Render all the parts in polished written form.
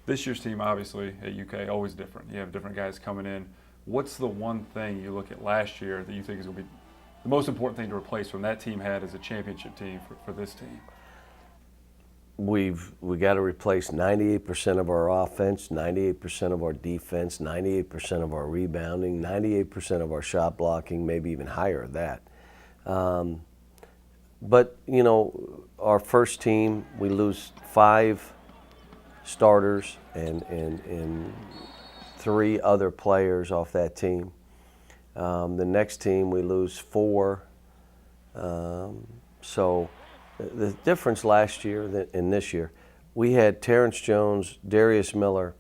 This year's team, obviously, at UK, always different. You have different guys coming in. What's the one thing you look at last year that you think is going to be the most important thing to replace from that team had as a championship team for this team? We got to replace 98% of our offense, 98% of our defense, 98% of our rebounding, 98% of our shot blocking, maybe even higher than that. But, you know, our first team, we lose 5 starters and 3 other players off that team. The next team, we lose 4. So the difference last year and this year, we had Terrence Jones, Darius Miller,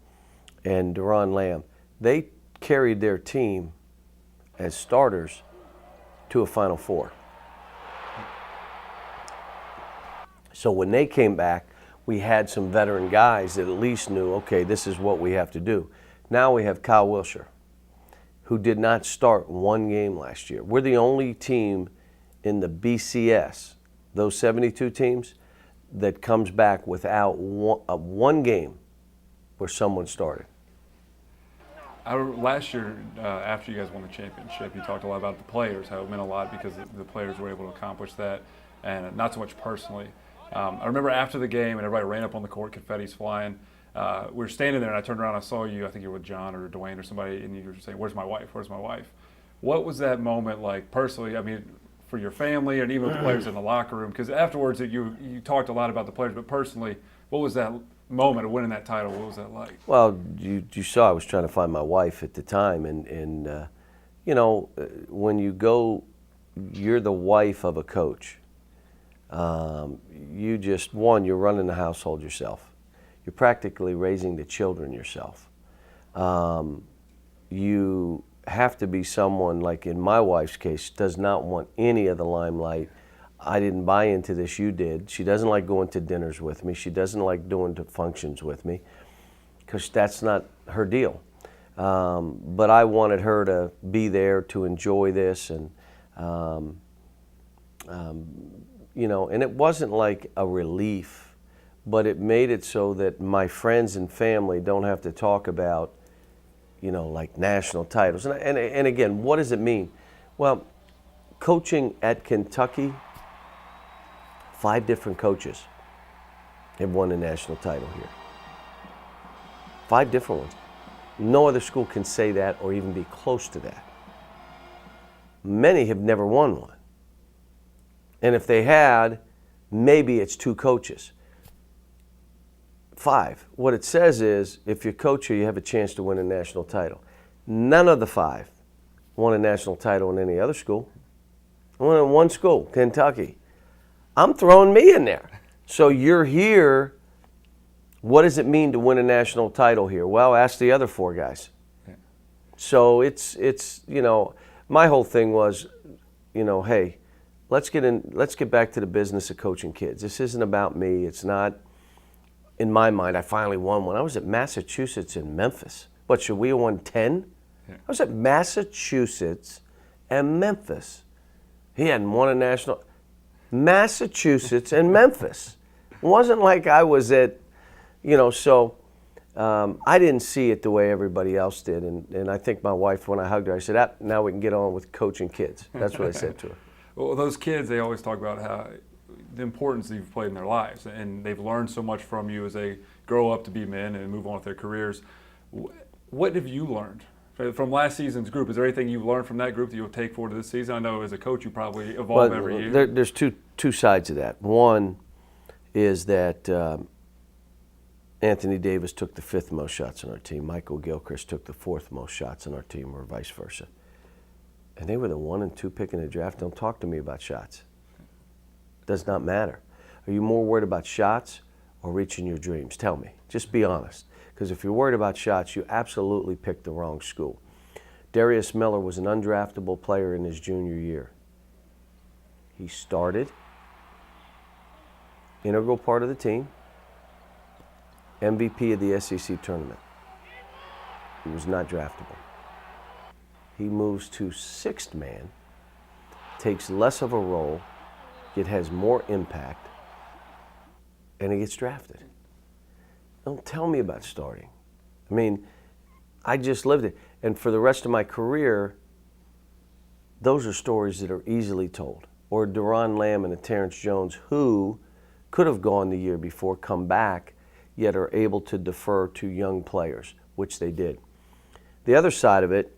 and Deron Lamb. They carried their team as starters to a Final Four. So when they came back, we had some veteran guys that at least knew, okay, this is what we have to do. Now we have Kyle Wilshire, who did not start 1 game last year. We're the only team in the BCS, those 72 teams, that comes back without one game where someone started. Last year, after you guys won the championship, you talked a lot about the players, how it meant a lot because the players were able to accomplish that, and not so much personally. I remember after the game, and everybody ran up on the court, confetti's flying. We were standing there, and I turned around, and I saw you. I think you were with John or Dwayne or somebody, and you were saying, "Where's my wife? Where's my wife?" What was that moment like personally? I mean, for your family and even with the players in the locker room? Because afterwards, you talked a lot about the players, but personally, what was that moment of winning that title? What was that like? Well, you saw I was trying to find my wife at the time, and you know, when you go, you're the wife of a coach. You just, you're running the household yourself. You're practically raising the children yourself. You have to be someone, like in my wife's case, does not want any of the limelight. I didn't buy into this, you did. She doesn't like going to dinners with me. She doesn't like doing functions with me because that's not her deal. But I wanted her to be there to enjoy this, and you know, and it wasn't like a relief, but it made it so that my friends and family don't have to talk about, you know, like national titles. And again, what does it mean? Well, coaching at Kentucky, 5 different coaches have won a national title here. 5 different ones. No other school can say that or even be close to that. Many have never won one. And if they had, maybe it's 2 coaches. 5. What it says is, if you're coach here, you have a chance to win a national title. None of the 5 won a national title in any other school. I won in one school, Kentucky. I'm throwing me in there. So you're here. What does it mean to win a national title here? Well, ask the other 4 guys. Yeah. So it's you know, my whole thing was, you know, hey, let's get back to the business of coaching kids. This isn't about me. It's not, in my mind, I finally won one. I was at Massachusetts and Memphis. What, should we have won 10? Yeah. I was at Massachusetts and Memphis. He hadn't won a national. Massachusetts and Memphis. It wasn't like I was at, you know, so I didn't see it the way everybody else did. And I think my wife, when I hugged her, I said, now we can get on with coaching kids. That's what I said to her. Well, those kids, they always talk about how the importance that you've played in their lives, and they've learned so much from you as they grow up to be men and move on with their careers. What have you learned from last season's group? Is there anything you've learned from that group that you'll take forward to this season? I know as a coach you probably evolve every year. There's two sides of that. One is that Anthony Davis took the 5th most shots on our team. Michael Gilchrist took the 4th most shots on our team, or vice versa. And they were the 1 and 2 pick in the draft. Don't talk to me about shots. Does not matter. Are you more worried about shots or reaching your dreams? Tell me. Just be honest. Because if you're worried about shots, you absolutely picked the wrong school. Darius Miller was an undraftable player in his junior year. He started, integral part of the team, MVP of the SEC tournament. He was not draftable. He moves to 6th man, takes less of a role, yet has more impact, and he gets drafted. Don't tell me about starting. I mean, I just lived it. And for the rest of my career, those are stories that are easily told. Or Deron Lamb and a Terrence Jones who could have gone the year before, come back, yet are able to defer to young players, which they did. The other side of it,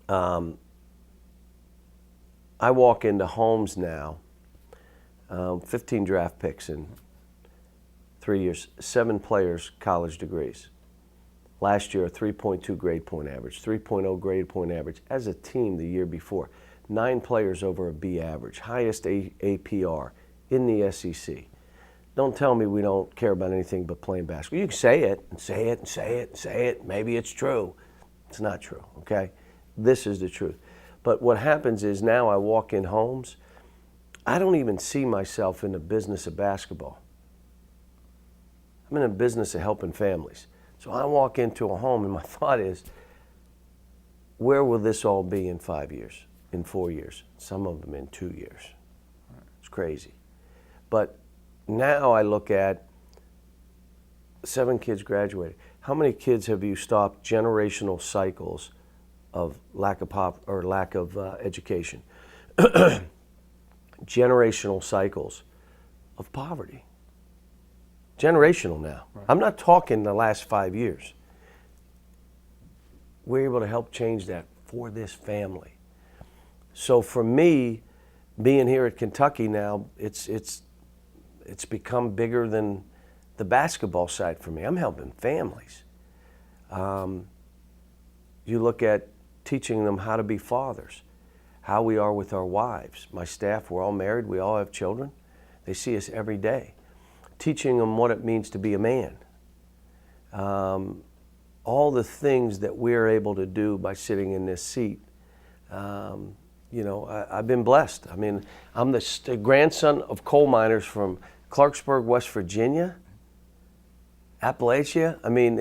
I walk into homes now, 15 draft picks in 3 years, 7 players, college degrees. Last year, a 3.2 grade point average, 3.0 grade point average. As a team the year before, 9 players over a B average, highest APR in the SEC. Don't tell me we don't care about anything but playing basketball. You can say it and say it and say it and say it. Maybe it's true. It's not true, okay? This is the truth. But what happens is now I walk in homes, I don't even see myself in the business of basketball. I'm in the business of helping families. So I walk into a home and my thought is, where will this all be in 5 years, in 4 years, some of them in 2 years? It's crazy. But now I look at 7 kids graduated. How many kids have you stopped generational cycles of lack of education? Generational cycles of poverty. Generational now. Right. I'm not talking the last 5 years. We're able to help change that for this family. So for me, being here at Kentucky now, it's become bigger than the basketball side for me. I'm helping families. You look at teaching them how to be fathers, how we are with our wives. My staff, we're all married, we all have children. They see us every day. Teaching them what it means to be a man. All the things that we're able to do by sitting in this seat. I've been blessed. I mean, I'm the grandson of coal miners from Clarksburg, West Virginia, Appalachia. I mean,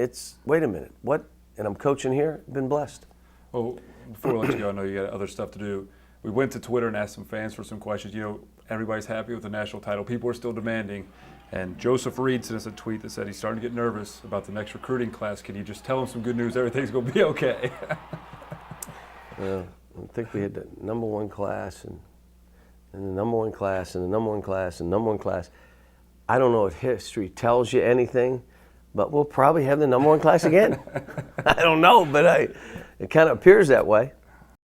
wait a minute, what? And I'm coaching here, been blessed. Well, before we let you go, I know you got other stuff to do. We went to Twitter and asked some fans for some questions. You know, everybody's happy with the national title. People are still demanding. And Joseph Reed sent us a tweet that said he's starting to get nervous about the next recruiting class. Can you just tell him some good news? Everything's going to be okay. I think we had the number 1 class and the number 1 class and the number 1 class and the number 1 class. I don't know if history tells you anything, but we'll probably have the number 1 class again. I don't know, but it kind of appears that way.